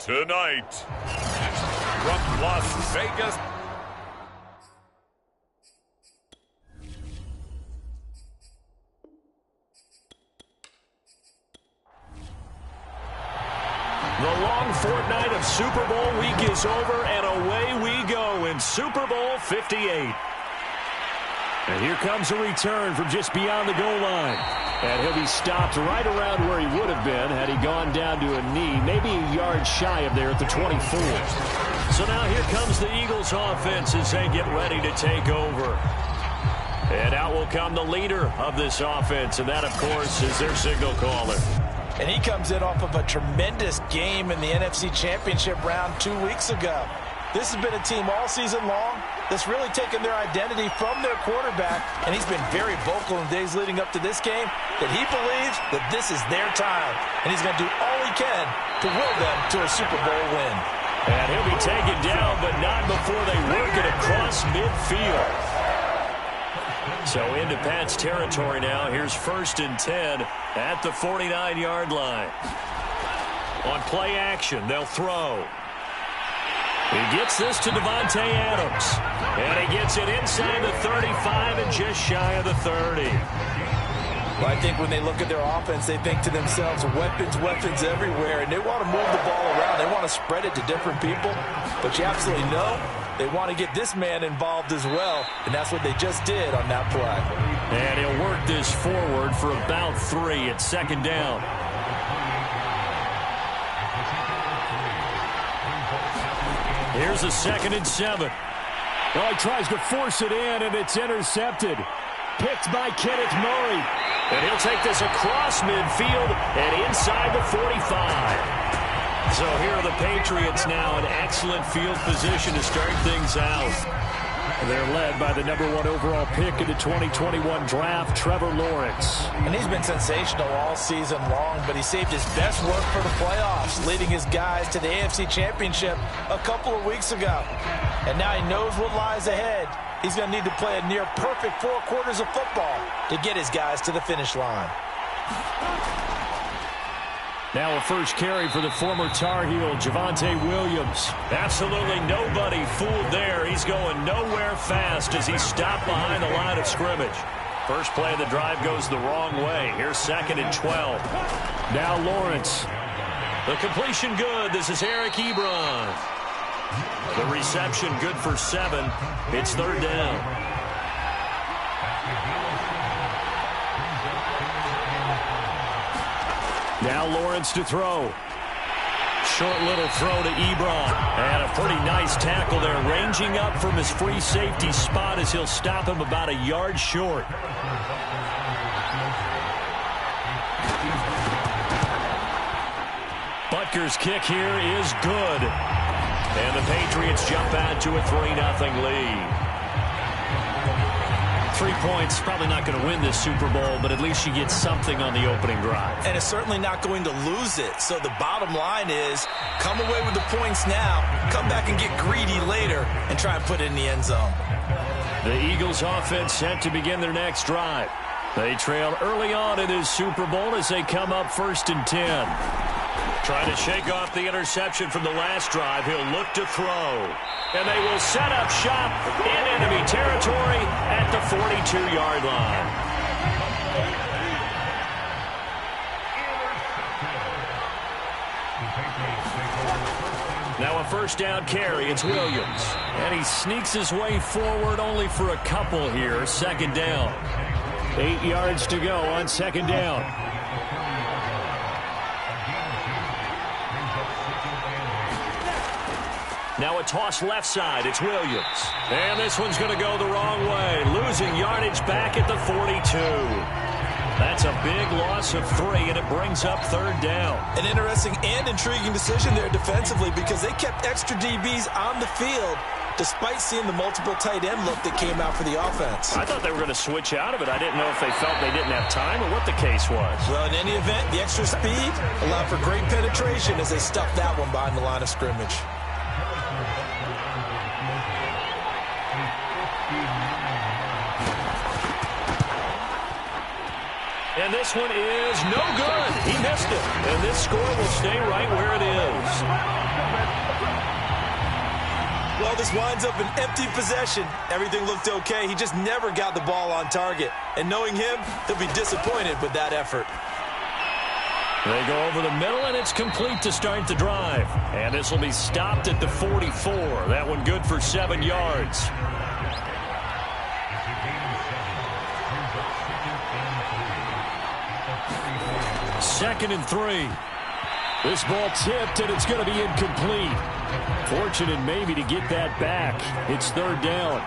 Tonight, from Las Vegas. The long fortnight of Super Bowl week is over, and away we go in Super Bowl 58. And here comes a return from just beyond the goal line. And he'll be stopped right around where he would have been had he gone down to a knee, maybe a yard shy of there at the 24. So now here comes the Eagles offense as they get ready to take over. And out will come the leader of this offense, and that, of course, is their signal caller. And he comes in off of a tremendous game in the NFC Championship round 2 weeks ago. This has been a team all season long that's really taken their identity from their quarterback, and he's been very vocal in the days leading up to this game that he believes that this is their time, and he's going to do all he can to will them to a Super Bowl win. And he'll be taken down, but not before they work it across midfield. So into Pat's territory now. Here's 1st and 10 at the 49-yard line. On play action, they'll throw. He gets this to Javonte Williams. And he gets it inside the 35 and just shy of the 30. Well, I think when they look at their offense, they think to themselves, weapons, weapons everywhere. And they want to move the ball around. They want to spread it to different people. But you absolutely know they want to get this man involved as well. And that's what they just did on that play. And he'll work this forward for about 3 at 2nd down. Here's a 2nd and 7. Well, he tries to force it in, and it's intercepted. Picked by Kenneth Murray. And he'll take this across midfield and inside the 45. So here are the Patriots now in excellent field position to start things out. They're led by the #1 overall pick in the 2021 draft, Trevor Lawrence. And he's been sensational all season long, but he saved his best work for the playoffs, leading his guys to the AFC Championship a couple of weeks ago. And now he knows what lies ahead. He's going to need to play a near-perfect 4 quarters of football to get his guys to the finish line. Now a first carry for the former Tar Heel, Javonte Williams. Absolutely nobody fooled there. He's going nowhere fast as he's stopped behind the line of scrimmage. First play of the drive goes the wrong way. Here's 2nd and 12. Now Lawrence. The completion good. This is Eric Hebron. The reception good for 7. It's 3rd down. Now Lawrence to throw. Short little throw to Hebron. And a pretty nice tackle there, ranging up from his free safety spot as he'll stop him about a yard short. Butker's kick here is good. And the Patriots jump out to a 3-0 lead. 3 points, probably not going to win this Super Bowl, but at least you get something on the opening drive. And it's certainly not going to lose it. So the bottom line is, come away with the points now, come back and get greedy later, and try and put it in the end zone. The Eagles offense set to begin their next drive. They trail early on in this Super Bowl as they come up 1st and 10. Trying to shake off the interception from the last drive. He'll look to throw. And they will set up shop in enemy territory at the 42-yard line. Now a 1st down carry. It's Williams. And he sneaks his way forward only for a couple here. 2nd down. 8 yards to go on 2nd down. Now a toss left side. It's Williams. And this one's going to go the wrong way. Losing yardage back at the 42. That's a big loss of 3, and it brings up 3rd down. An interesting and intriguing decision there defensively because they kept extra DBs on the field despite seeing the multiple tight end look that came out for the offense. I thought they were going to switch out of it. I didn't know if they felt they didn't have time or what the case was. Well, in any event, the extra speed allowed for great penetration as they stuffed that one behind the line of scrimmage. And this one is no good. He missed it. And this score will stay right where it is. Well, this winds up an empty possession. Everything looked okay. He just never got the ball on target. And knowing him, he'll be disappointed with that effort. They go over the middle, and it's complete to start the drive. And this will be stopped at the 44. That one good for 7 yards. Second and 3. This ball tipped, and it's going to be incomplete. Fortunate maybe to get that back. It's third down.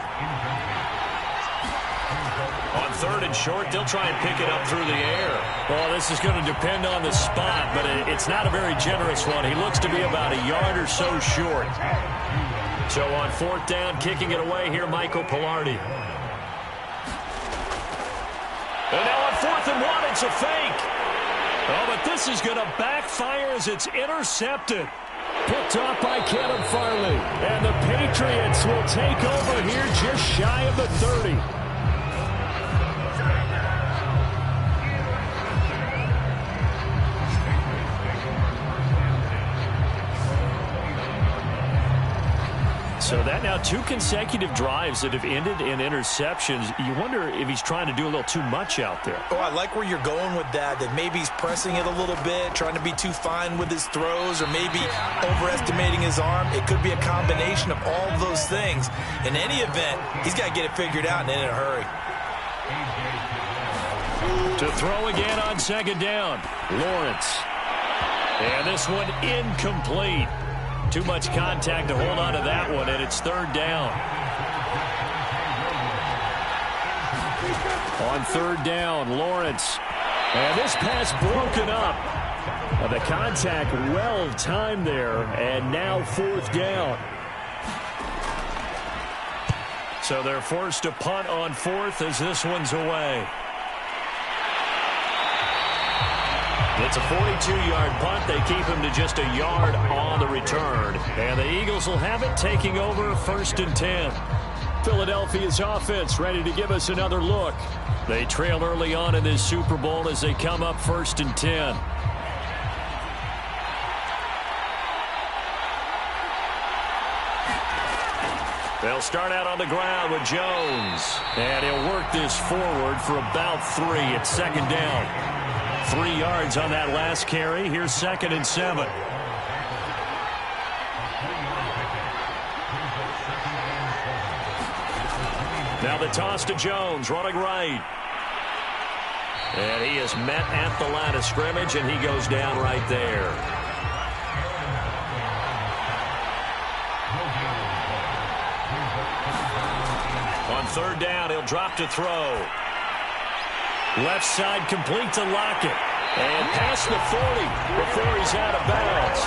On third and short, they'll try and pick it up through the air. Well, this is going to depend on the spot, but it's not a very generous one. He looks to be about a yard or so short. So on fourth down, kicking it away here, Michael Pilardi. And now on 4th and 1, it's a fake. Oh, but this is going to backfire as it's intercepted. Picked off by Caleb Farley. And the Patriots will take over here just shy of the 30. So that now 2 consecutive drives that have ended in interceptions. You wonder if he's trying to do a little too much out there. Oh, I like where you're going with that maybe he's pressing it a little bit, trying to be too fine with his throws, or maybe overestimating his arm. It could be a combination of all of those things. In any event, he's got to get it figured out and in a hurry. To throw again on second down, Lawrence. And this one incomplete. Too much contact to hold on to that one, and it's third down. On third down, Lawrence. And this pass broken up. The contact well timed there, and now fourth down. So they're forced to punt on fourth as this one's away. It's a 42-yard punt. They keep him to just a yard on the return. And the Eagles will have it, taking over 1st and 10. Philadelphia's offense ready to give us another look. They trail early on in this Super Bowl as they come up 1st and 10. They'll start out on the ground with Jones. And he'll work this forward for about 3 at second down. 3 yards on that last carry. Here's 2nd and 7. Now the toss to Jones, running right. And he is met at the line of scrimmage, and he goes down right there. On third down, he'll drop to throw. Left side complete to Lockett. And past the 40 before he's out of bounds.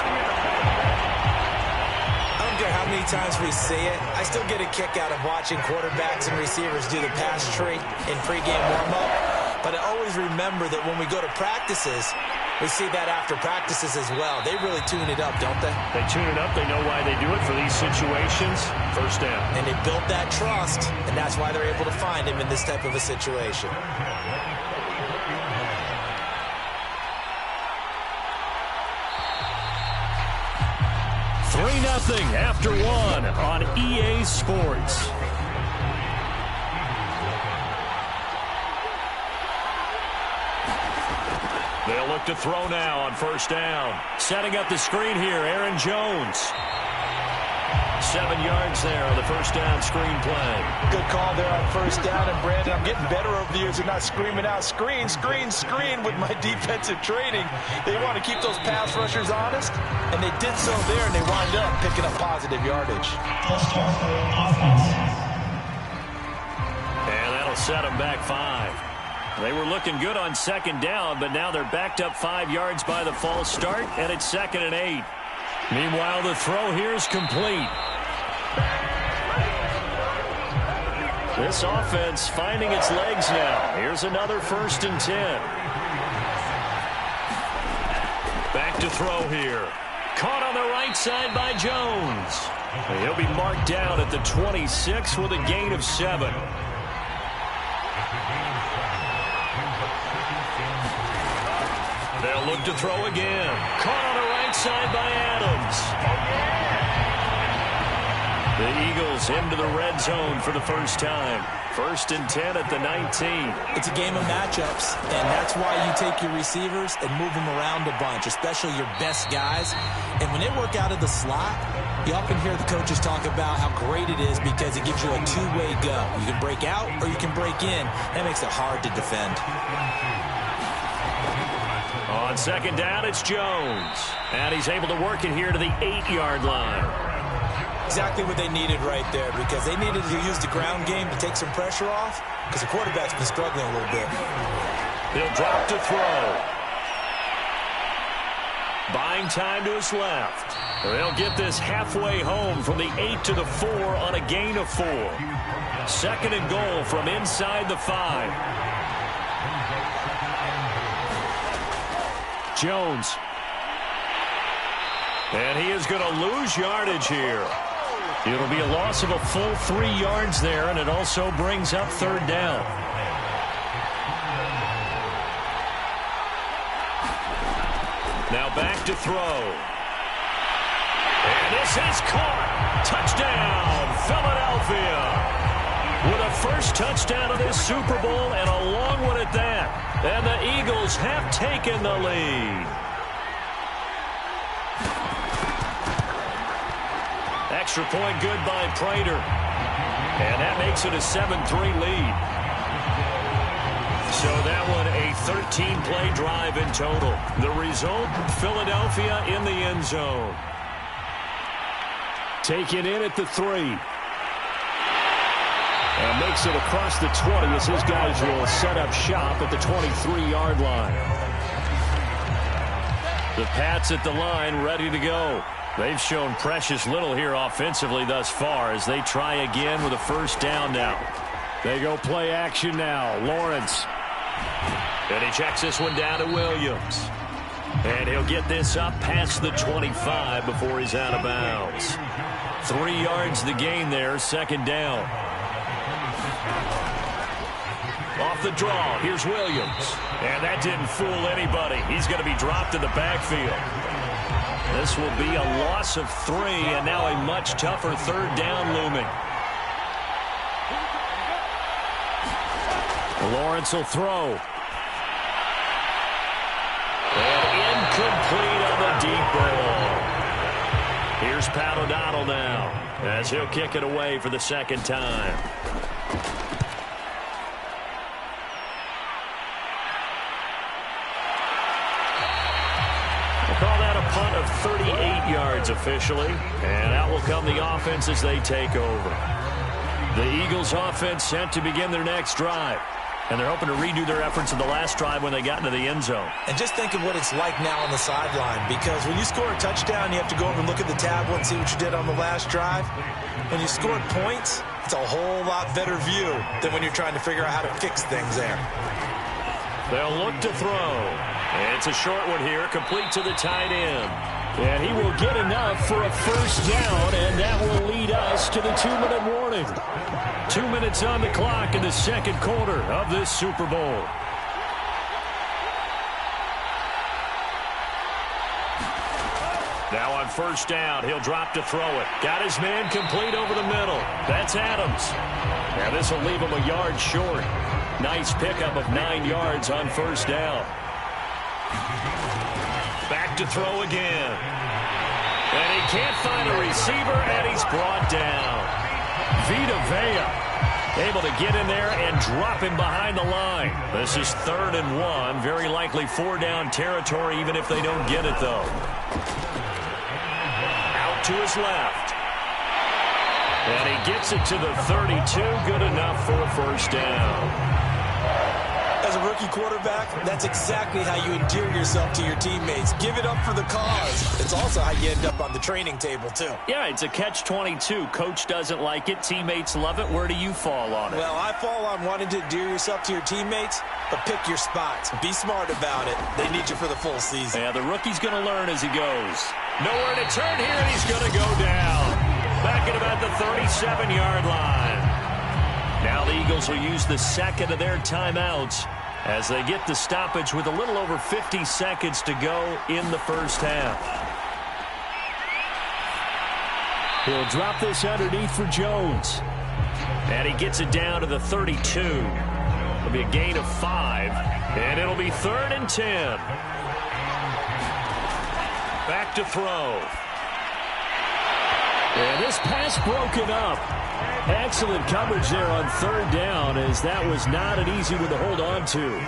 I don't care how many times we see it. I still get a kick out of watching quarterbacks and receivers do the pass tree in pregame warm-up. But I always remember that when we go to practices, we see that after practices as well. They really tune it up, don't they? They tune it up. They know why they do it for these situations. First down. And they built that trust, and that's why they're able to find him in this type of a situation. 3-0 after 1 on EA Sports. They'll look to throw now on first down. Setting up the screen here, Aaron Jones. 7 yards there on the first down screen play. Good call there on first down. And, Brandon, I'm getting better over the years of not screaming out, screen, screen, screen with my defensive training. They want to keep those pass rushers honest, and they did so there, and they wound up picking up positive yardage. And that'll set them back 5. They were looking good on second down, but now they're backed up 5 yards by the false start, and it's 2nd and 8. Meanwhile, the throw here is complete. This offense finding its legs now. Here's another 1st and 10. Back to throw here. Caught on the right side by Jones. And he'll be marked down at the 26 with a gain of 7. They'll look to throw again. Caught on the right side by Adams. The Eagles into the red zone for the first time. 1st and 10 at the 19. It's a game of matchups, and that's why you take your receivers and move them around a bunch, especially your best guys. And when they work out of the slot, you often hear the coaches talk about how great it is because it gives you a two-way go. You can break out or you can break in. That makes it hard to defend. On 2nd down, it's Jones. And he's able to work it here to the 8-yard line. Exactly what they needed right there, because they needed to use the ground game to take some pressure off, because the quarterback's been struggling a little bit. He'll drop to throw. Buying time to his left. They'll get this halfway home from the 8 to the 4 on a gain of 4. 2nd and goal from inside the 5. Jones. And he is going to lose yardage here. It'll be a loss of a full 3 yards there, and it also brings up 3rd down. Now back to throw. And this is caught. Touchdown, Philadelphia. With a first touchdown of this Super Bowl, and a long one at that. And the Eagles have taken the lead. Extra point good by Prater. And that makes it a 7-3 lead. So that one a 13-play drive in total. The result, Philadelphia in the end zone. Taken in at the 3. And makes it across the 20 as his guys will set up shop at the 23-yard line. The Pats at the line ready to go. They've shown precious little here offensively thus far as they try again with a first down now. They go play action now. Lawrence. And he checks this one down to Williams. And he'll get this up past the 25 before he's out of bounds. 3 yards the gain there, 2nd down. Off the draw, here's Williams. And that didn't fool anybody. He's going to be dropped in the backfield. This will be a loss of 3, and now a much tougher 3rd down looming. Lawrence will throw. And incomplete on the deep ball. Here's Pat O'Donnell now, as he'll kick it away for the 2nd time. Call that a punt of 38 yards officially. And out will come the offense as they take over. The Eagles offense sent to begin their next drive. And they're hoping to redo their efforts in the last drive when they got into the end zone. And just think of what it's like now on the sideline, because when you score a touchdown, you have to go over and look at the tablet and see what you did on the last drive. When you scored points, it's a whole lot better view than when you're trying to figure out how to fix things there. They'll look to throw. It's a short one here, complete to the tight end. And he will get enough for a first down, and that will lead us to the 2-minute warning. 2 minutes on the clock in the 2nd quarter of this Super Bowl. Now on first down, he'll drop to throw it. Got his man complete over the middle. That's Adams. Now this will leave him a yard short. Nice pickup of 9 yards on first down. Back to throw again. And he can't find a receiver, and he's brought down. Vita Vea able to get in there and drop him behind the line. This is 3rd and 1. Very likely 4-down territory, even if they don't get it, though. Out to his left. And he gets it to the 32. Good enough for a first down. As a rookie quarterback, that's exactly how you endear yourself to your teammates. Give it up for the cause. It's also how you end up on the training table, too. Yeah, it's a catch-22. Coach doesn't like it. Teammates love it. Where do you fall on it? Well, I fall on wanting to endear yourself to your teammates, but pick your spots. Be smart about it. They need you for the full season. Yeah, the rookie's going to learn as he goes. Nowhere to turn here, and he's going to go down. Back at about the 37-yard line. Now the Eagles will use the 2nd of their timeouts as they get the stoppage with a little over 50 seconds to go in the first half. He'll drop this underneath for Jones. And he gets it down to the 32. It'll be a gain of 5, and it'll be 3rd and 10. Back to throw. And this pass broken up. Excellent coverage there on 3rd down, as that was not an easy one to hold on to.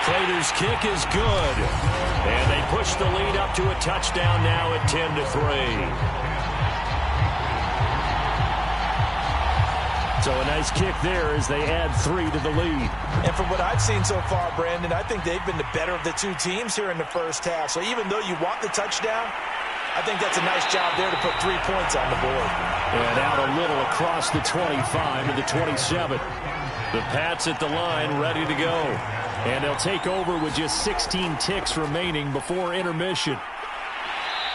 Prater's kick is good. And they push the lead up to a touchdown now at 10-3. So a nice kick there as they add 3 to the lead. And from what I've seen so far, Brandon, I think they've been the better of the two teams here in the first half. So even though you want the touchdown, I think that's a nice job there to put 3 points on the board. And out a little across the 25 to the 27. The Pats at the line ready to go. And they'll take over with just 16 ticks remaining before intermission.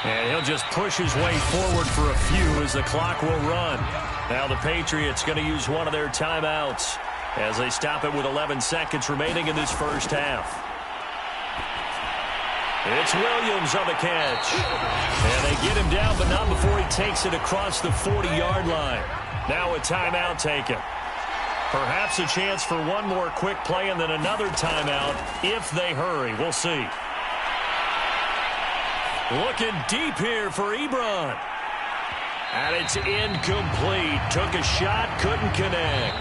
And he'll just push his way forward for a few as the clock will run. Now the Patriots going to use one of their timeouts as they stop it with 11 seconds remaining in this first half. It's Williams on the catch. And they get him down, but not before he takes it across the 40-yard line. Now a timeout taken. Perhaps a chance for one more quick play and then another timeout if they hurry. We'll see. Looking deep here for Hebron. And it's incomplete. Took a shot, couldn't connect.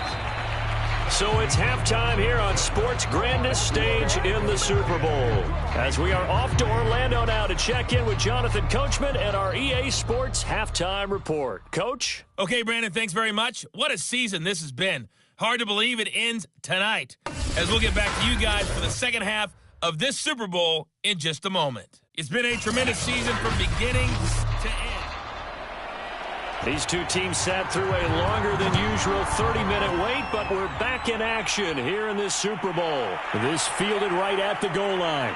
So it's halftime here on sports' grandest stage in the Super Bowl. As we are off to Orlando now to check in with Jonathan Coachman and our EA Sports Halftime Report. Coach? Okay, Brandon, thanks very much. What a season this has been. Hard to believe it ends tonight, as we'll get back to you guys for the second half of this Super Bowl in just a moment. It's been a tremendous season from beginning to end. These two teams sat through a longer than usual 30-minute wait, but we're back in action here in this Super Bowl. This fielded right at the goal line.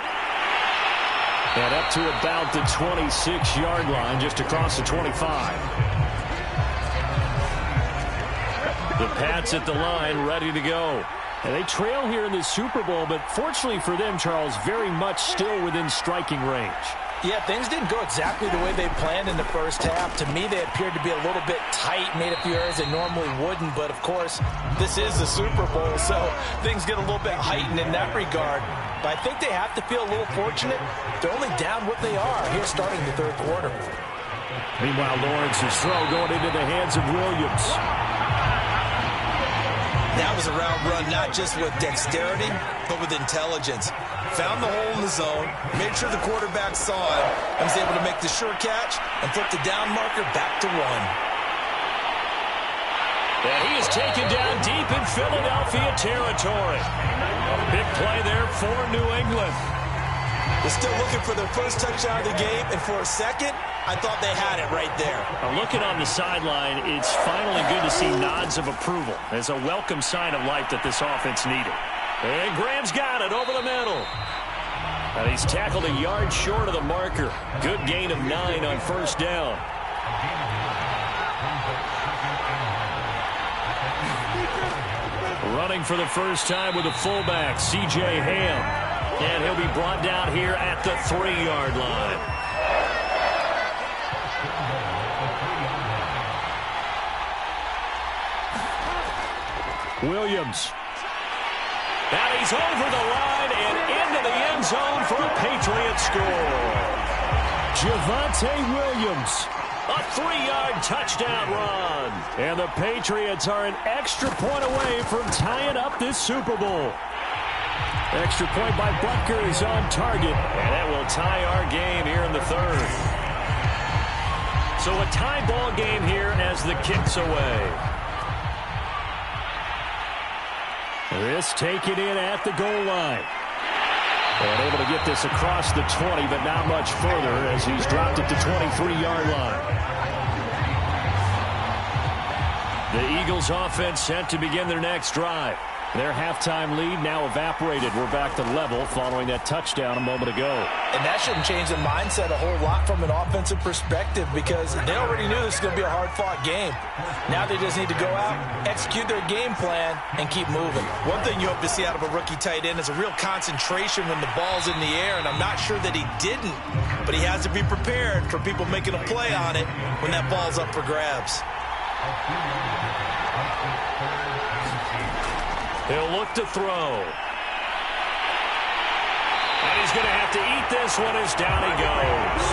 And up to about the 26-yard line, just across the 25. The Pats at the line, ready to go. And they trail here in the Super Bowl, but fortunately for them, Charles, very much still within striking range. Yeah, things didn't go exactly the way they planned in the first half. To me, they appeared to be a little bit tight, made a few errors they normally wouldn't. But, of course, this is the Super Bowl, so things get a little bit heightened in that regard. But I think they have to feel a little fortunate. They're only down what they are here starting the third quarter. Meanwhile, Lawrence's throw going into the hands of Williams. That was a route run not just with dexterity, but with intelligence. Found the hole in the zone, made sure the quarterback saw it, and was able to make the sure catch and flip the down marker back to 1. And he is taken down deep in Philadelphia territory. Big play there for New England. They're still looking for their first touchdown of the game, and for a second, I thought they had it right there. Looking on the sideline, it's finally good to see nods of approval. It's a welcome sign of life that this offense needed. And Graham's got it over the middle. And he's tackled a yard short of the marker. Good gain of 9 on first down. Running for the first time with a fullback, C.J. Ham. And he'll be brought down here at the 3-yard line. Williams. And he's over the line and into the end zone for a Patriot score. Javonte Williams. A 3-yard touchdown run. And the Patriots are an extra point away from tying up this Super Bowl. Extra point by Butker is on target. And that will tie our game here in the third. So a tie ball game here as the kick's away. This taken in at the goal line. And able to get this across the 20, but not much further as he's dropped at the 23-yard line. The Eagles offense set to begin their next drive. Their halftime lead now evaporated. We're back to level following that touchdown a moment ago. And that shouldn't change the mindset a whole lot from an offensive perspective because they already knew this was going to be a hard-fought game. Now they just need to go out, execute their game plan, and keep moving. One thing you hope to see out of a rookie tight end is a real concentration when the ball's in the air, and I'm not sure that he didn't, but he has to be prepared for people making a play on it when that ball's up for grabs. He'll look to throw. And he's going to have to eat this one as down he goes.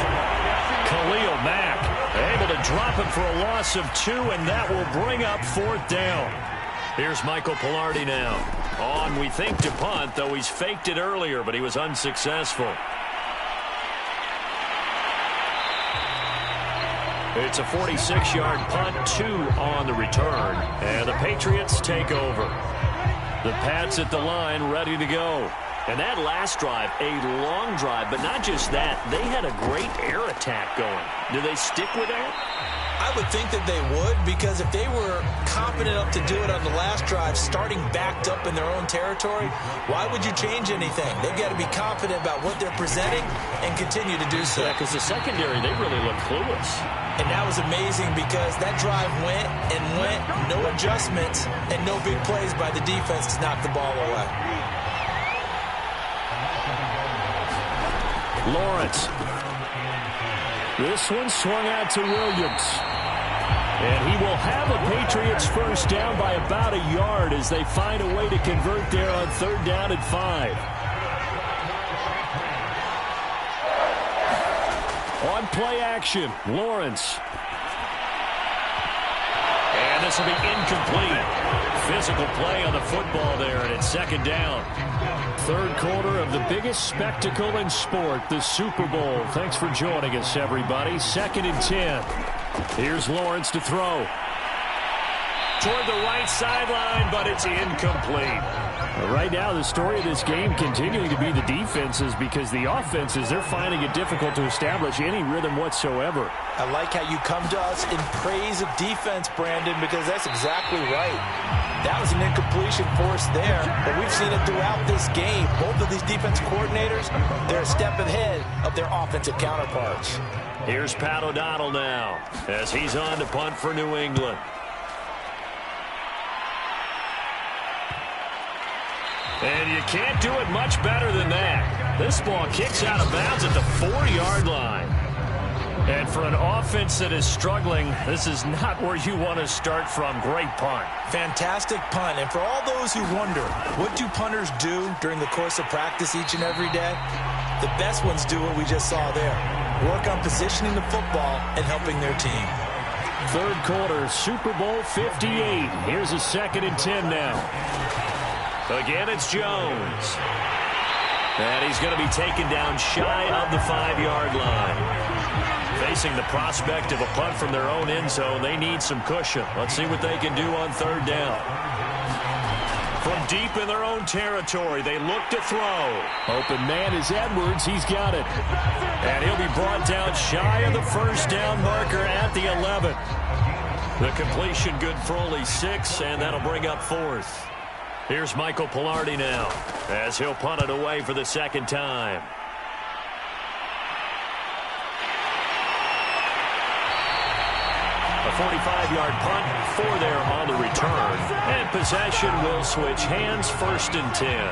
Khalil Mack able to drop him for a loss of 2, and that will bring up 4th down. Here's Michael Pilardi now. On, we think, to punt, though he's faked it earlier, but he was unsuccessful. It's a 46-yard punt, 2 on the return, and the Patriots take over. The Pats at the line, ready to go. And that last drive, a long drive, but not just that. They had a great air attack going. Do they stick with that? I would think that they would, because if they were confident enough to do it on the last drive, starting backed up in their own territory, why would you change anything? They've got to be confident about what they're presenting and continue to do so. Yeah, because the secondary, they really look clueless. And that was amazing because that drive went and went, no adjustments, and no big plays by the defense to knock the ball away. Lawrence. This one swung out to Williams. And he will have a Patriots first down by about a yard as they find a way to convert there on 3rd down and 5. On play action, Lawrence. And this will be incomplete. Physical play on the football there, and it's 2nd down. 3rd quarter of the biggest spectacle in sport, the Super Bowl. Thanks for joining us, everybody. 2nd and 10. Here's Lawrence to throw. Toward the right sideline, but it's incomplete. Right now, the story of this game continuing to be the defenses, because the offenses, they're finding it difficult to establish any rhythm whatsoever. I like how you come to us in praise of defense, Brandon, because that's exactly right. That was an incompletion forced there, but we've seen it throughout this game. Both of these defense coordinators, they're a step ahead of their offensive counterparts. Here's Pat O'Donnell now as he's on to punt for New England. And you can't do it much better than that. This ball kicks out of bounds at the 4-yard line. And for an offense that is struggling, this is not where you want to start from. Great punt. Fantastic punt. And for all those who wonder, what do punters do during the course of practice each and every day? The best ones do what we just saw there. Work on positioning the football and helping their team. 3rd quarter, Super Bowl 58. Here's a 2nd and 10 now. Again, it's Jones. And he's going to be taken down shy of the 5-yard line. Facing the prospect of a punt from their own end zone, they need some cushion. Let's see what they can do on 3rd down. From deep in their own territory, they look to throw. Open man is Edwards. He's got it. And he'll be brought down shy of the 1st down marker at the 11. The completion good for only 6, and that'll bring up 4th. Here's Michael Pilardi now as he'll punt it away for the 2nd time. A 45-yard punt, 4 there on the return. And possession will switch hands, 1st and 10.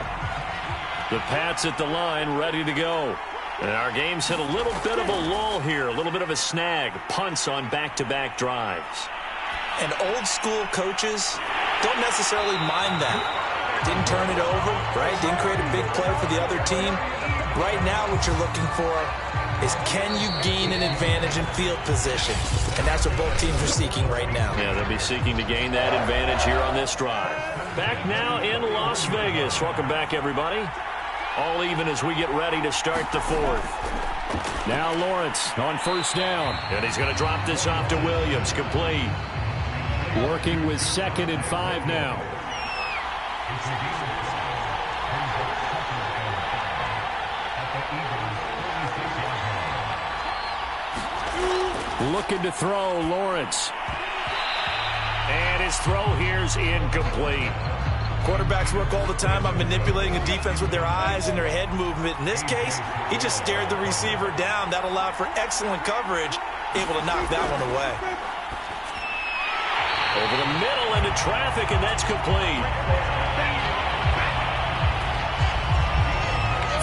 The Pats at the line, ready to go. And our game's hit a little bit of a lull here, a little bit of a snag. Punts on back-to-back drives. And old-school coaches don't necessarily mind that. Didn't turn it over, right? Didn't create a big play for the other team. Right now, what you're looking for is, can you gain an advantage in field position? And that's what both teams are seeking right now. Yeah, they'll be seeking to gain that advantage here on this drive. Back now in Las Vegas. Welcome back, everybody. All even as we get ready to start the 4th. Now Lawrence on 1st down. And he's going to drop this off to Williams. Complete. Working with 2nd and 5 now. Looking to throw, Lawrence. And his throw here's incomplete. Quarterbacks work all the time on manipulating a defense with their eyes and their head movement. In this case, he just stared the receiver down. That allowed for excellent coverage, able to knock that one away. Over the middle into traffic, and that's complete.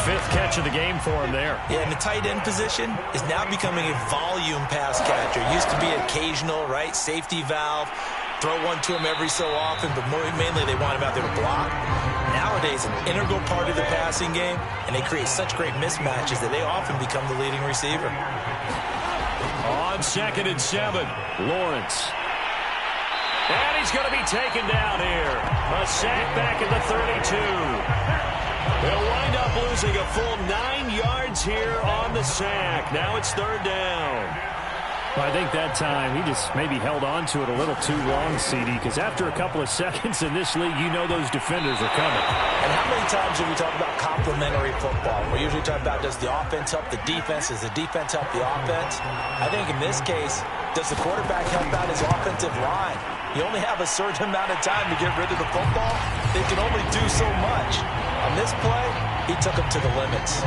Fifth catch of the game for him there. Yeah, and the tight end position is now becoming a volume pass catcher. Used to be occasional, right, safety valve. Throw one to him every so often, but mainly they want him out there to block. Nowadays, an integral part of the passing game, and they create such great mismatches that they often become the leading receiver. On 2nd and 7, Lawrence. And he's going to be taken down here. A sack back at the 32. They'll wind up losing a full 9 yards here on the sack. Now it's 3rd down. Well, I think that time he just maybe held on to it a little too long, CD, because after a couple of seconds in this league, you know those defenders are coming. And how many times do we talk about complementary football? We usually talk about, does the offense help the defense? Does the defense help the offense? I think in this case, does the quarterback help out his offensive line? You only have a certain amount of time to get rid of the football. They can only do so much. On this play, he took him to the limits.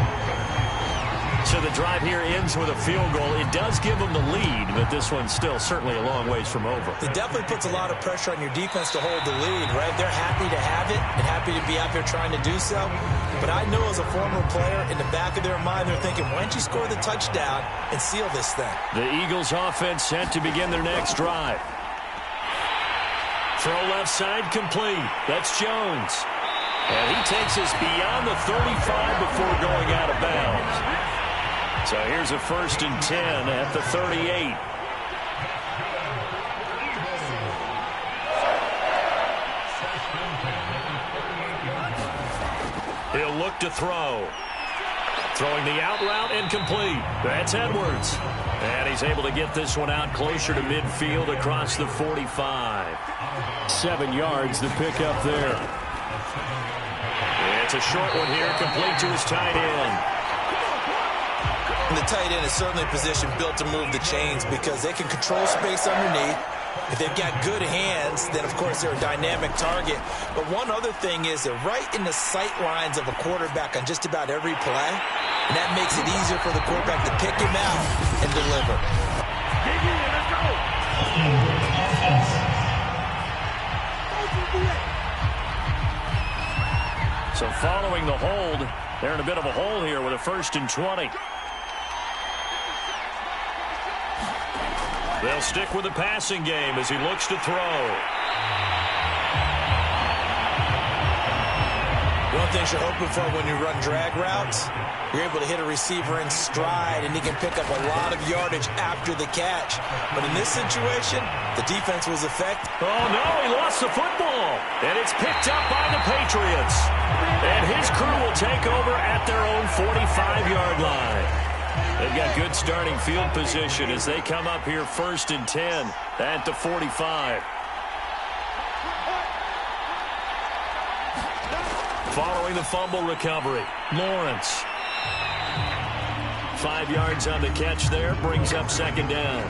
So the drive here ends with a field goal. It does give them the lead, but this one's still certainly a long ways from over. It definitely puts a lot of pressure on your defense to hold the lead, right? They're happy to have it and happy to be out there trying to do so. But I know as a former player, in the back of their mind, they're thinking, why don't you score the touchdown and seal this thing? The Eagles offense set to begin their next drive. Throw left side complete. That's Jones. And he takes us beyond the 35 before going out of bounds. So here's a 1st and 10 at the 38. He'll look to throw. Throwing the out route incomplete. That's Edwards. And he's able to get this one out closer to midfield across the 45. 7 yards to pick up there. It's a short one here, complete to his tight end. And the tight end is certainly a position built to move the chains because they can control space underneath. If they've got good hands, then, of course, they're a dynamic target. But one other thing is they're right in the sight lines of a quarterback on just about every play. And that makes it easier for the quarterback to pick him out and deliver. So following the hold, they're in a bit of a hole here with a 1st and 20. They'll stick with the passing game as he looks to throw. One thing you're hoping for when you run drag routes, you're able to hit a receiver in stride, and he can pick up a lot of yardage after the catch. But in this situation, the defense was effective. Oh, no, he lost the football. And it's picked up by the Patriots. And his crew will take over at their own 45-yard line. They've got good starting field position as they come up here 1st and 10 at the 45. Following the fumble recovery, Lawrence. 5 yards on the catch there, brings up 2nd down.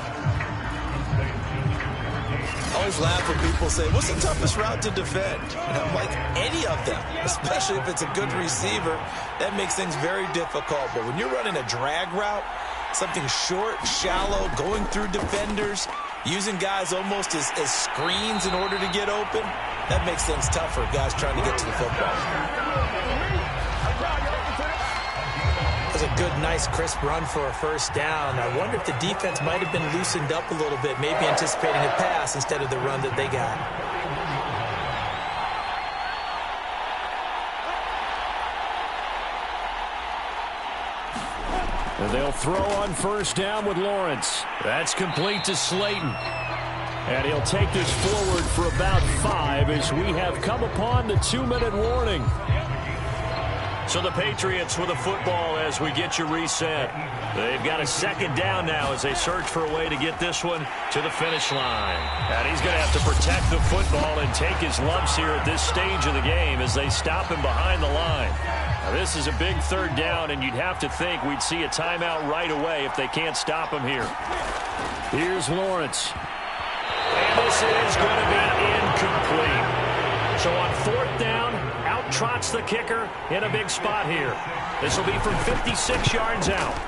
I always laugh when people say, what's the toughest route to defend? And I'm like, any of them, especially if it's a good receiver. That makes things very difficult. But when you're running a drag route, something short, shallow, going through defenders, using guys almost as screens in order to get open, that makes things tougher, guys trying to get to the football. It was a good, nice, crisp run for a 1st down. I wonder if the defense might have been loosened up a little bit, maybe anticipating a pass instead of the run that they got. And they'll throw on 1st down with Lawrence. That's complete to Slayton. And he'll take this forward for about 5 as we have come upon the 2-minute warning. So the Patriots with the football as we get you reset. They've got a 2nd down now as they search for a way to get this one to the finish line. And he's going to have to protect the football and take his lumps here at this stage of the game as they stop him behind the line. Now, this is a big 3rd down, and you'd have to think we'd see a timeout right away if they can't stop him here. Here's Lawrence. And this is going to be incomplete. So on 4th down trots the kicker in a big spot here. This will be from 56 yards out.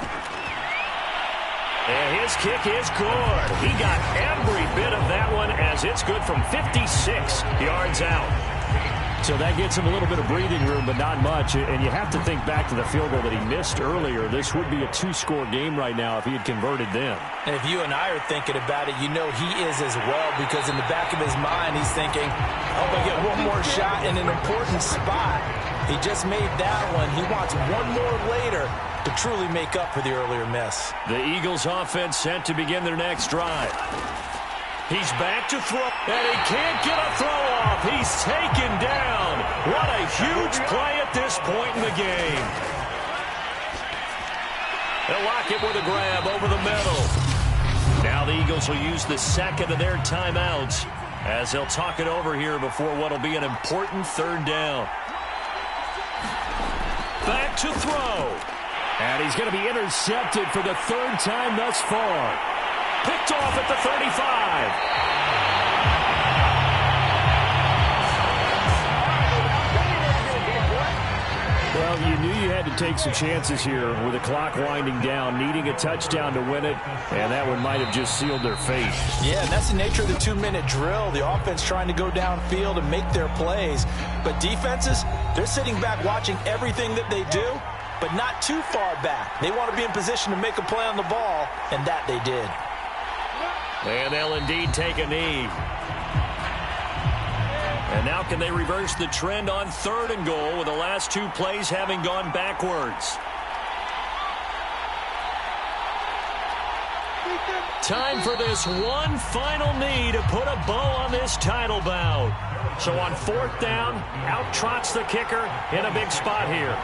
And his kick is good. He got every bit of that one as it's good from 56 yards out. So that gets him a little bit of breathing room, but not much. And you have to think back to the field goal that he missed earlier. This would be a two-score game right now if he had converted them. And if you and I are thinking about it, you know he is as well, because in the back of his mind, he's thinking, oh, I get one more shot in an important spot. He just made that one. He wants one more later to truly make up for the earlier miss. The Eagles offense set to begin their next drive. He's back to throw, and he can't get a throw off. He's taken down. What a huge play at this point in the game. They'll lock it with a grab over the middle. Now the Eagles will use the second of their timeouts as they'll talk it over here before what will be an important third down. Back to throw. And he's going to be intercepted for the third time thus far. Picked off at the 35. Well, you knew you had to take some chances here with the clock winding down, needing a touchdown to win it, and that one might have just sealed their fate. Yeah, and that's the nature of the 2-minute drill. The offense trying to go downfield and make their plays. But defenses, they're sitting back watching everything that they do, but not too far back. They want to be in position to make a play on the ball, and that they did. And they'll indeed take a knee. And now can they reverse the trend on 3rd and goal with the last 2 plays having gone backwards? Time for this one final knee to put a bow on this title bout. So on 4th down, out trots the kicker in a big spot here.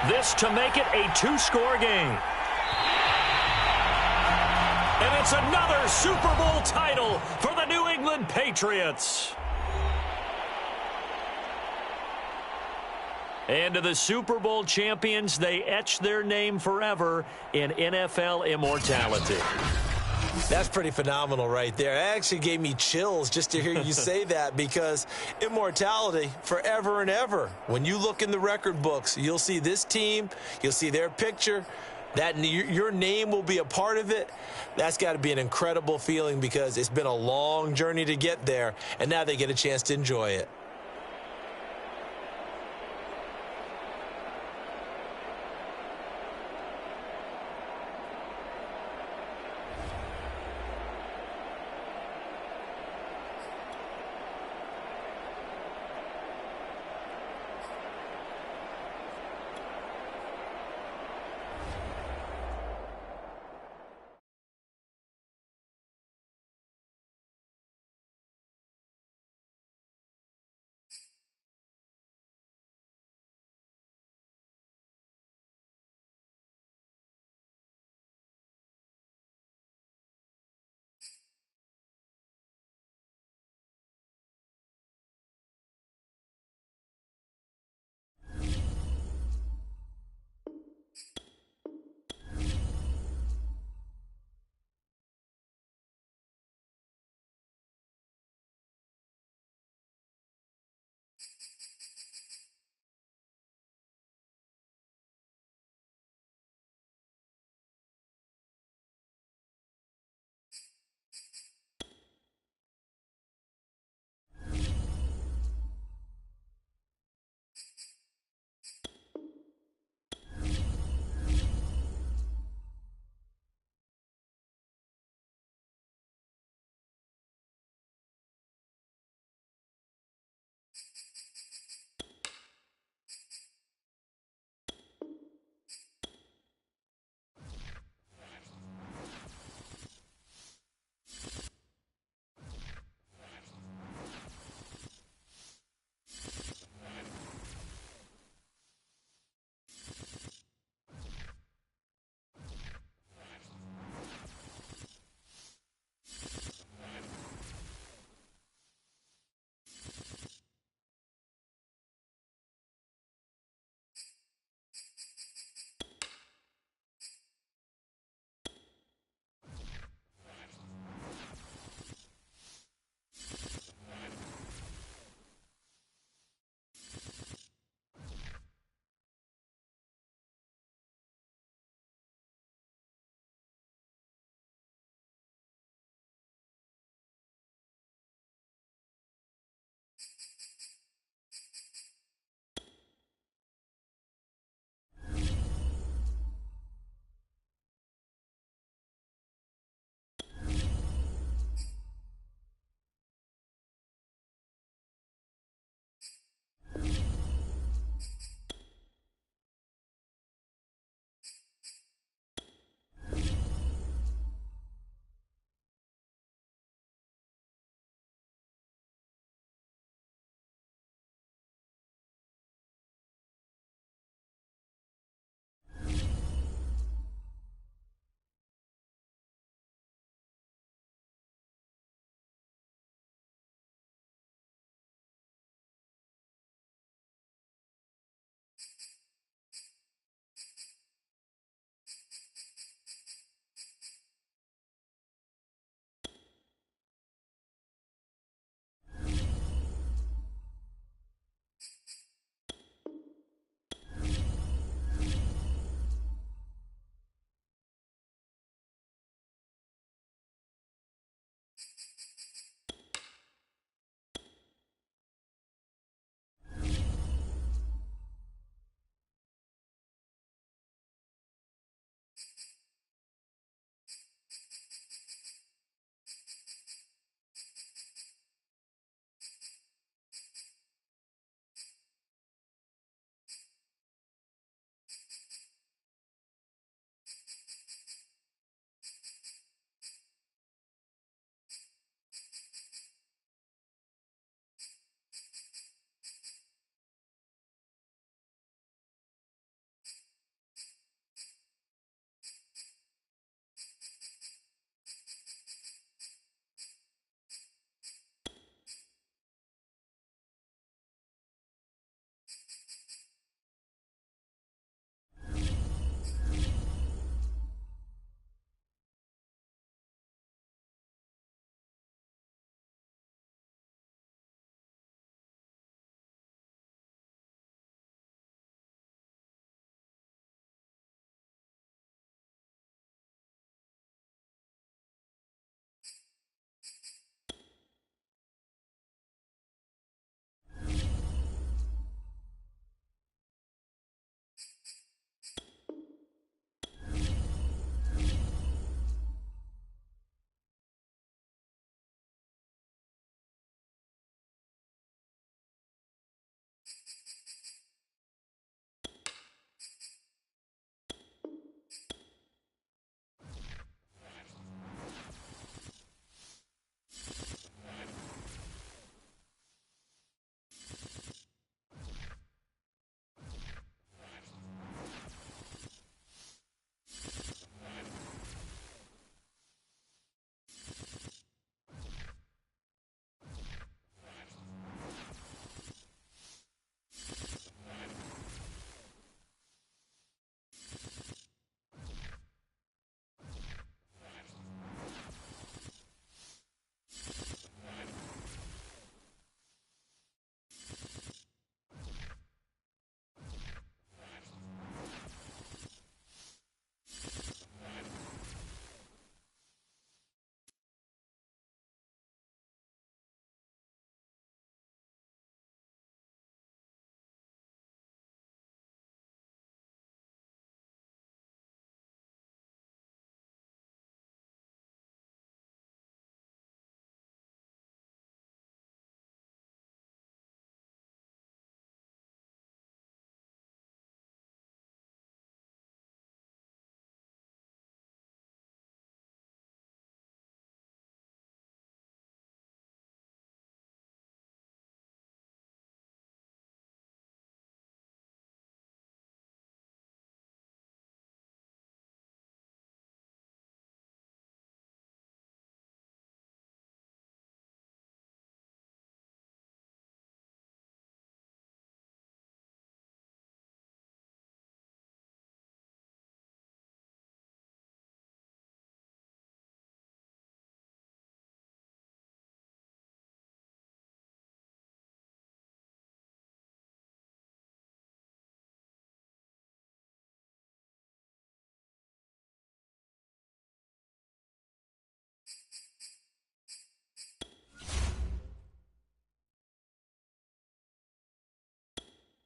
This to make it a 2-score game. And it's another Super Bowl title for the New England Patriots. And to the Super Bowl champions, they etch their name forever in NFL immortality. That's pretty phenomenal right there. It actually gave me chills just to hear you say that, because immortality forever and ever. When you look in the record books, you'll see this team, you'll see their picture, that your name will be a part of it. That's got to be an incredible feeling, because it's been a long journey to get there, and now they get a chance to enjoy it.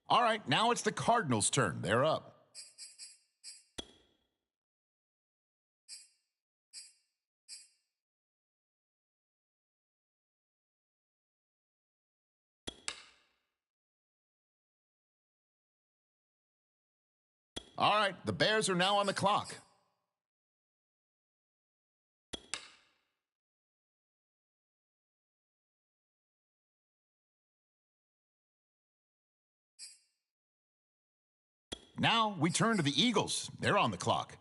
All right, now it's the Cardinals' turn. They're up. All right, the Bears are now on the clock. Now we turn to the Eagles. They're on the clock.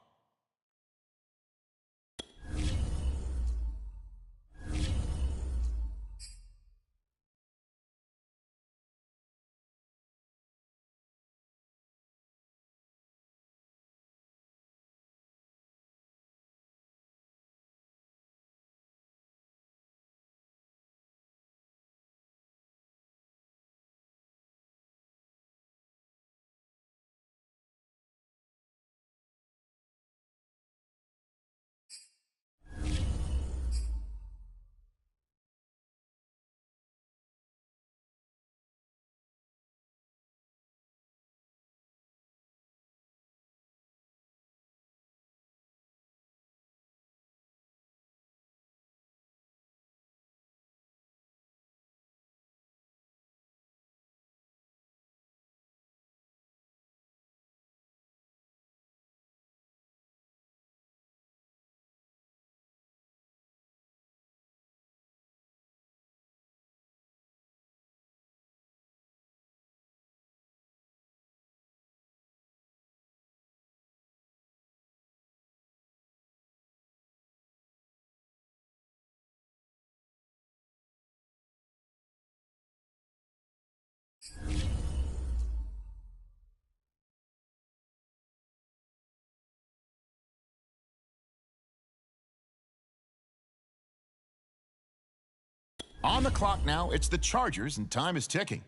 On the clock now, it's the Chargers, and time is ticking.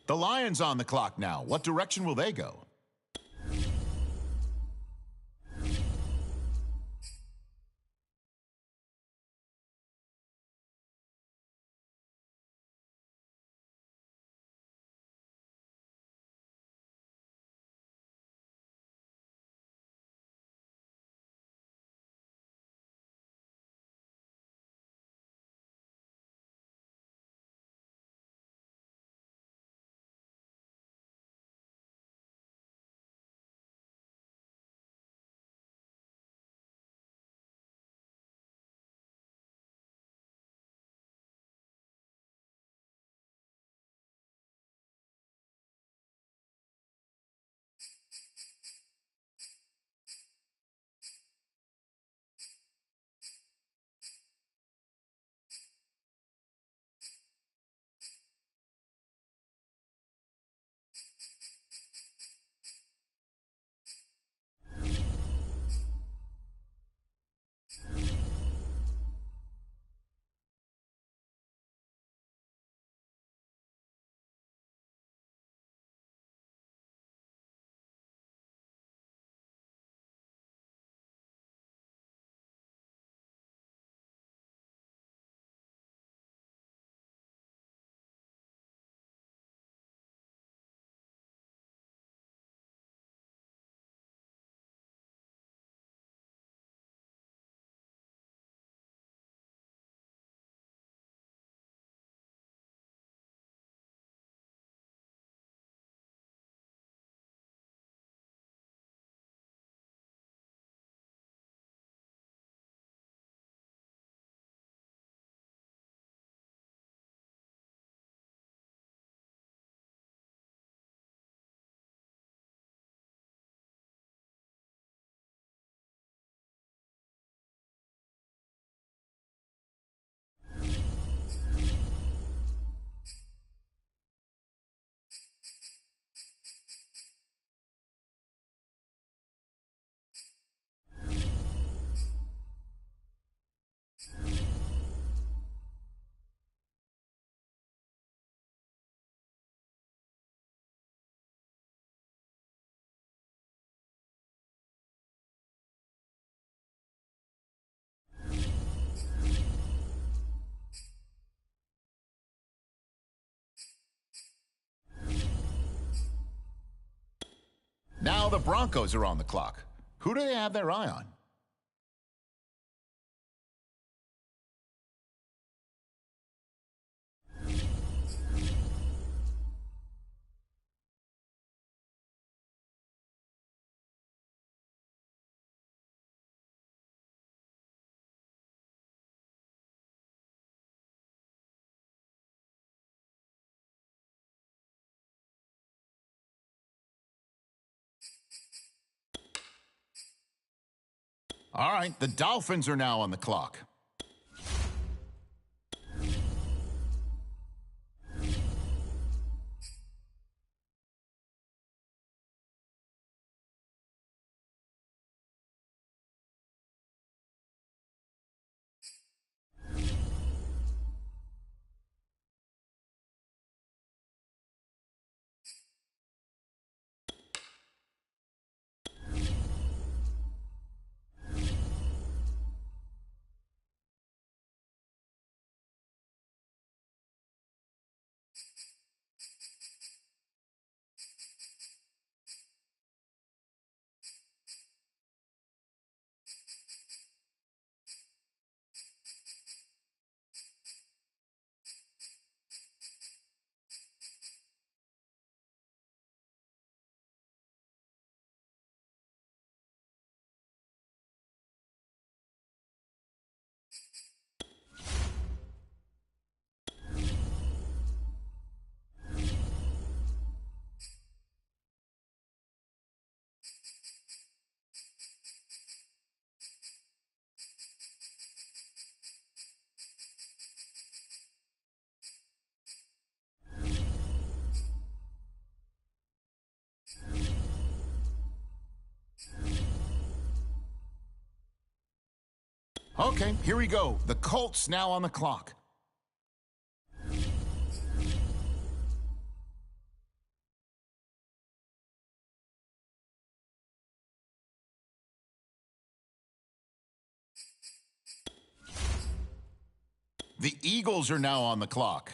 The Lions on the clock now. What direction will they go? Now the Broncos are on the clock. Who do they have their eye on? All right, the Dolphins are now on the clock. Okay, here we go. The Colts now on the clock. The Eagles are now on the clock.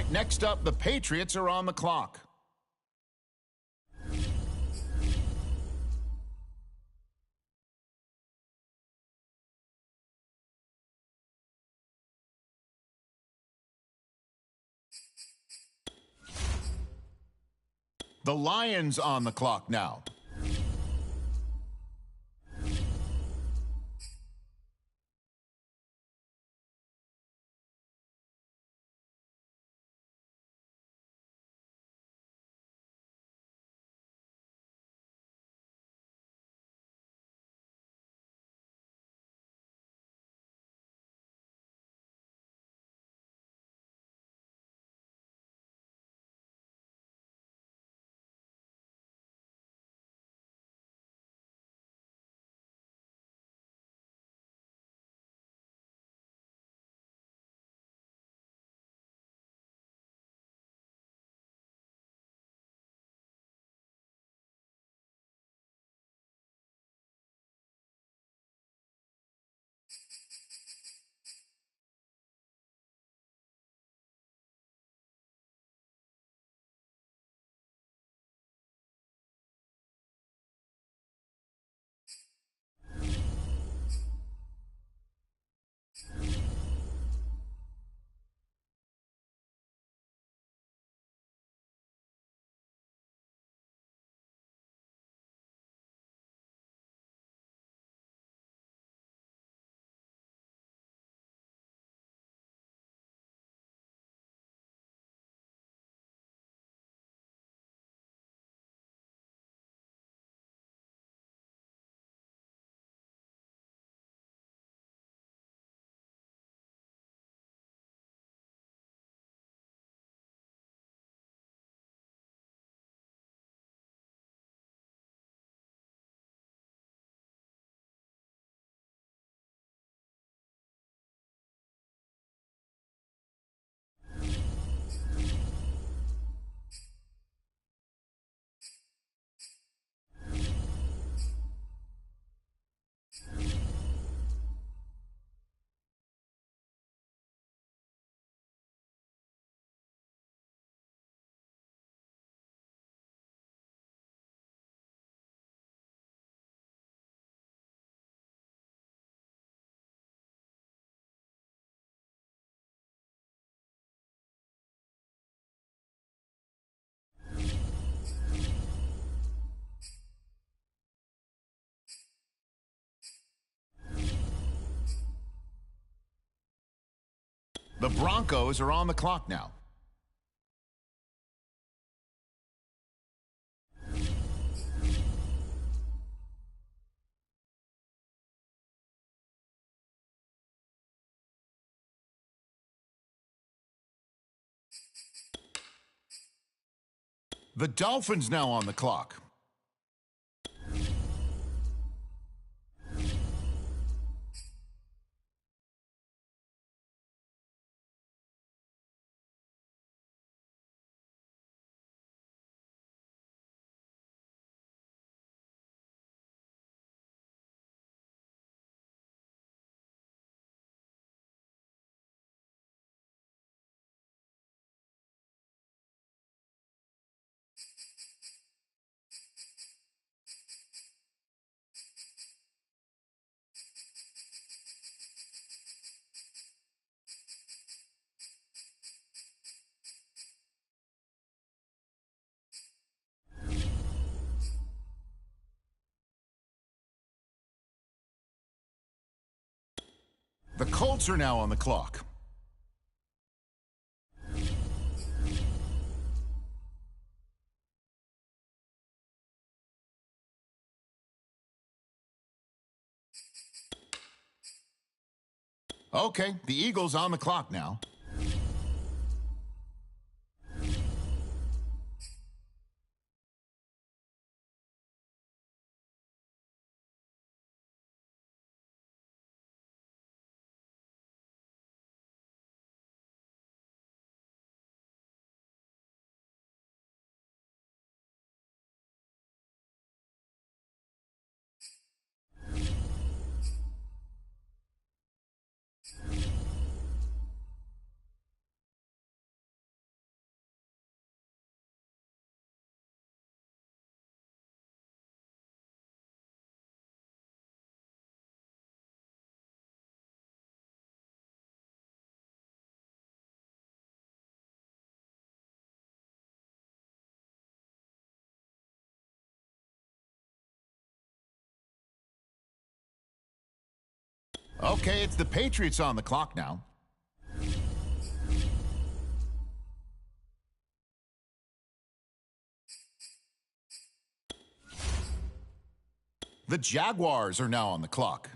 right, next up, the Patriots are on the clock. The Lions on the clock now. The Broncos are on the clock now. The Dolphins now on the clock. The Colts are now on the clock. Okay, the Eagles on the clock now. Okay, it's the Patriots on the clock now. The Jaguars are now on the clock.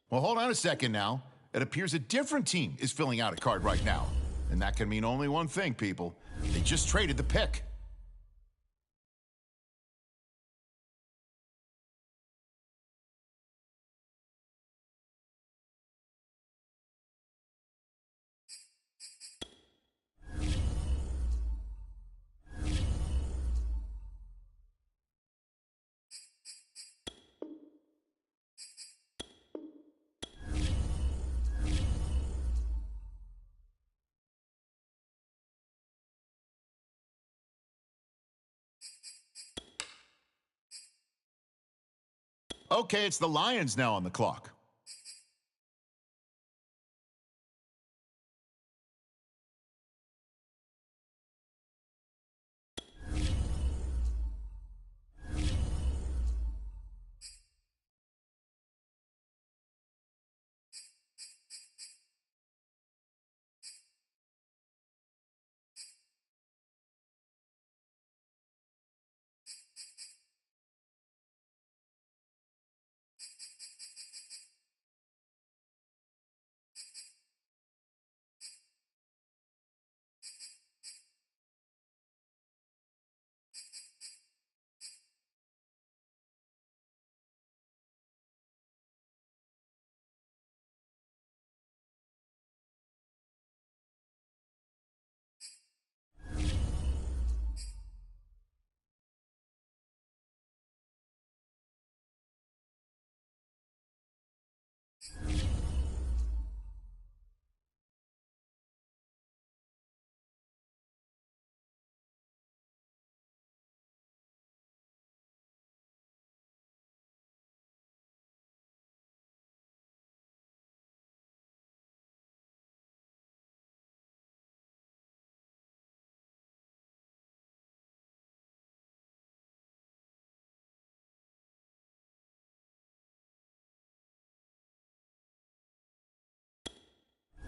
Well, hold on a second now. It appears a different team is filling out a card right now. And that can mean only one thing, people. They just traded the pick. Okay, it's the Lions now on the clock.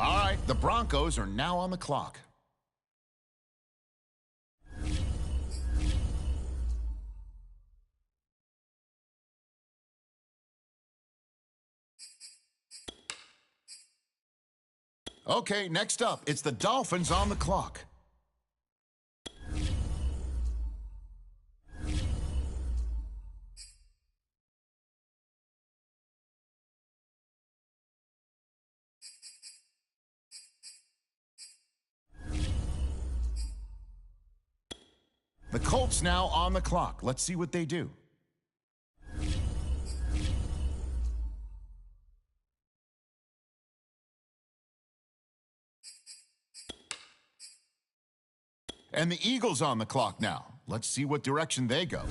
All right, the Broncos are now on the clock. Okay, next up, it's the Dolphins on the clock. The Colts now on the clock. Let's see what they do. And the Eagles on the clock now. Let's see what direction they go.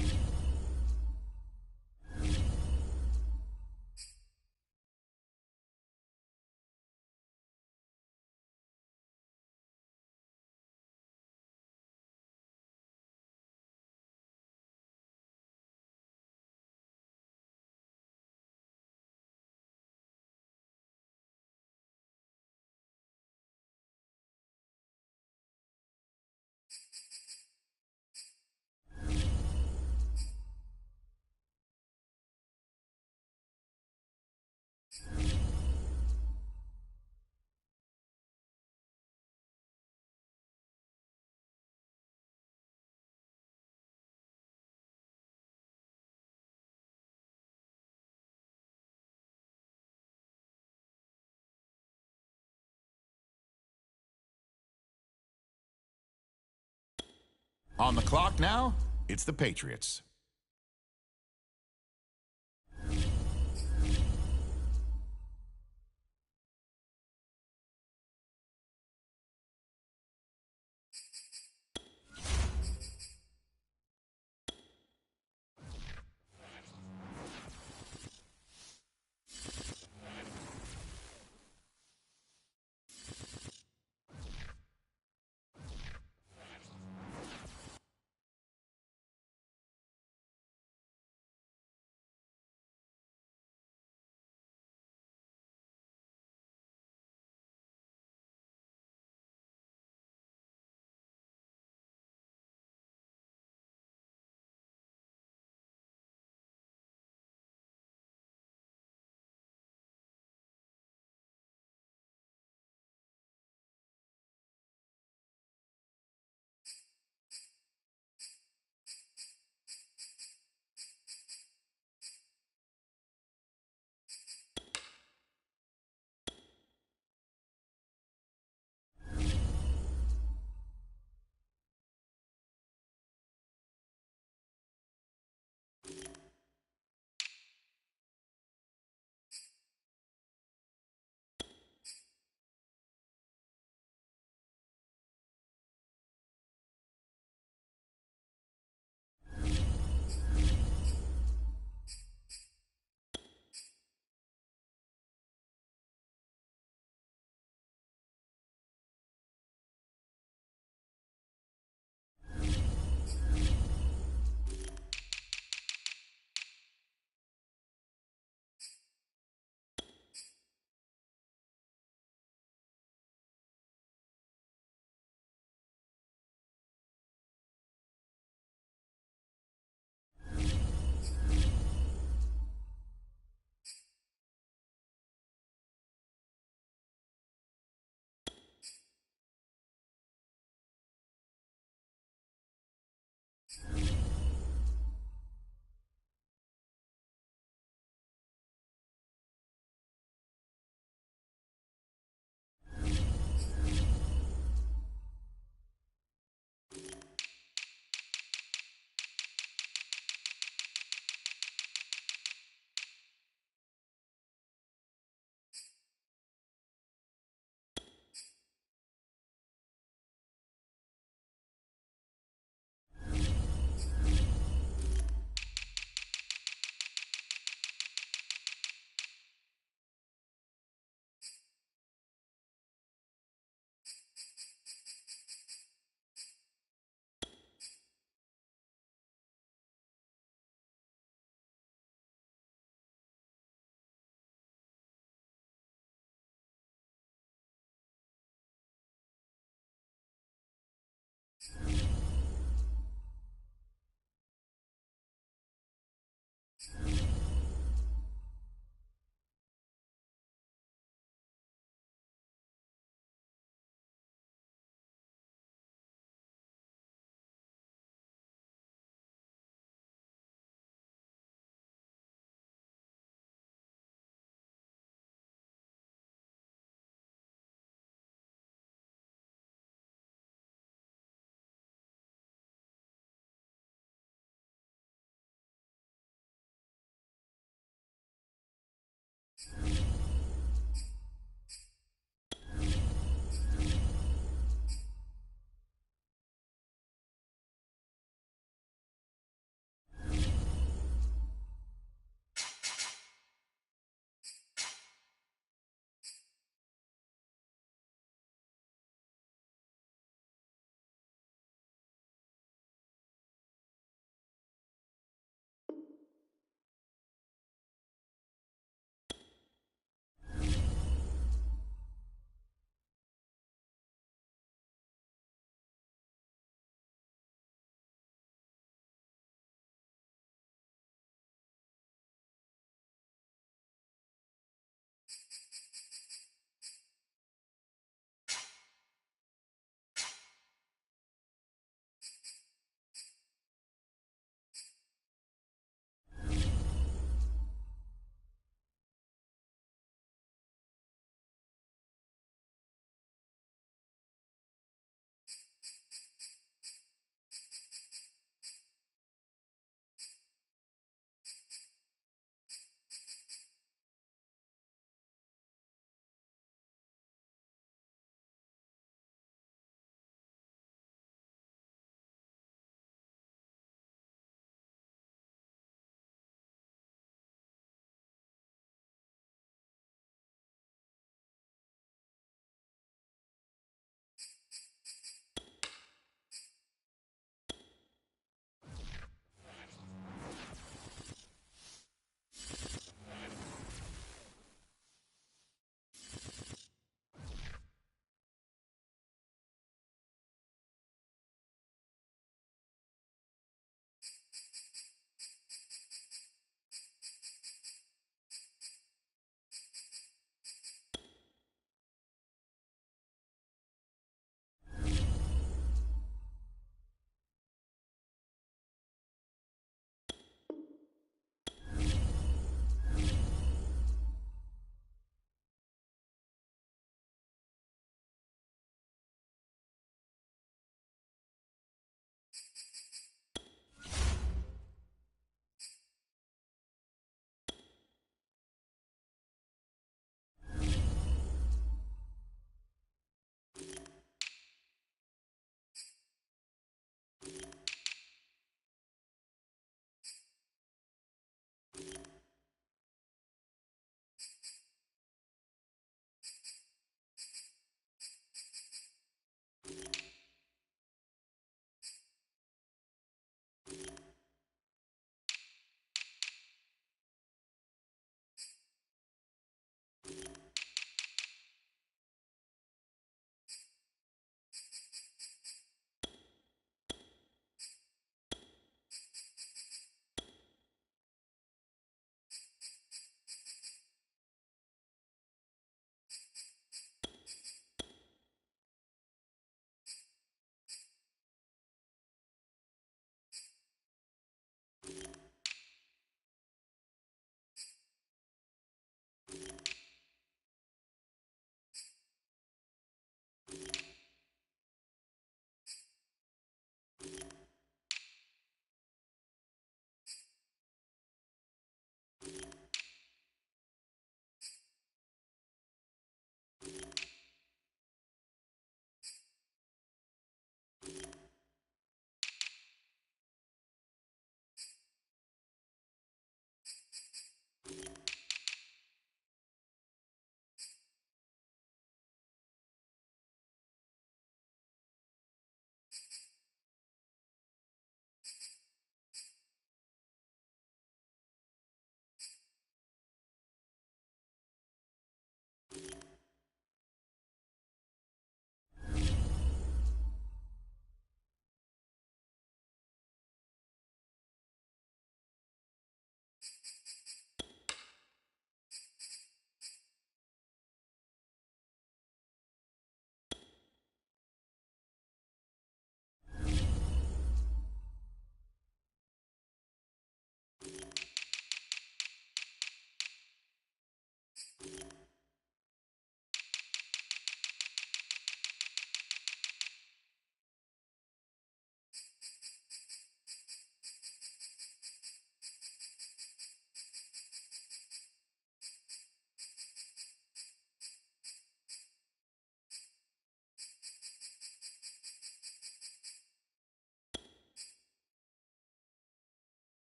On the clock now, it's the Patriots.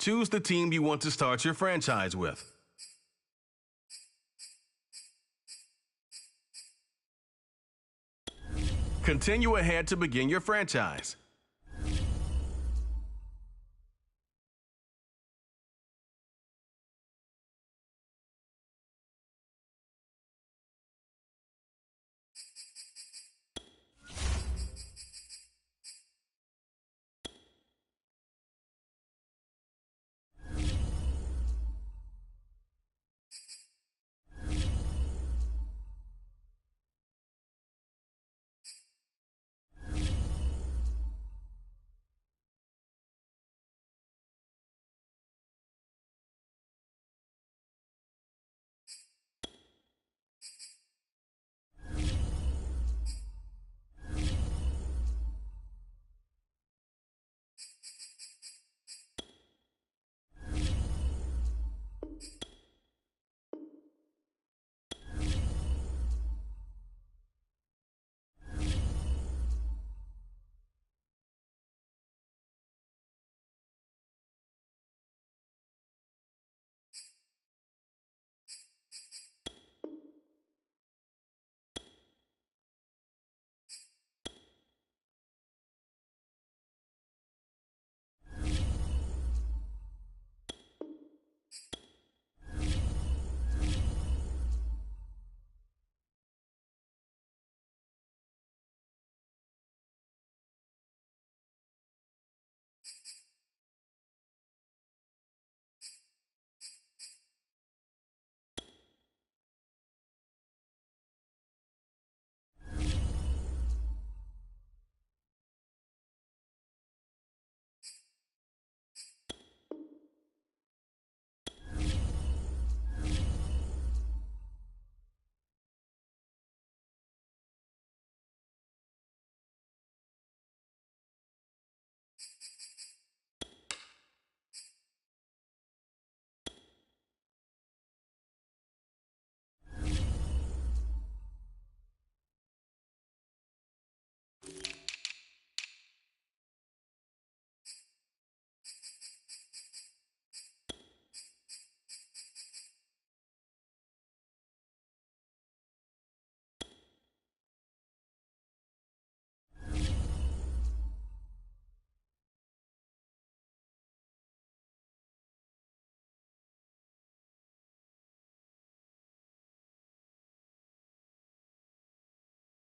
choose the team you want to start your franchise with. Continue ahead to begin your franchise.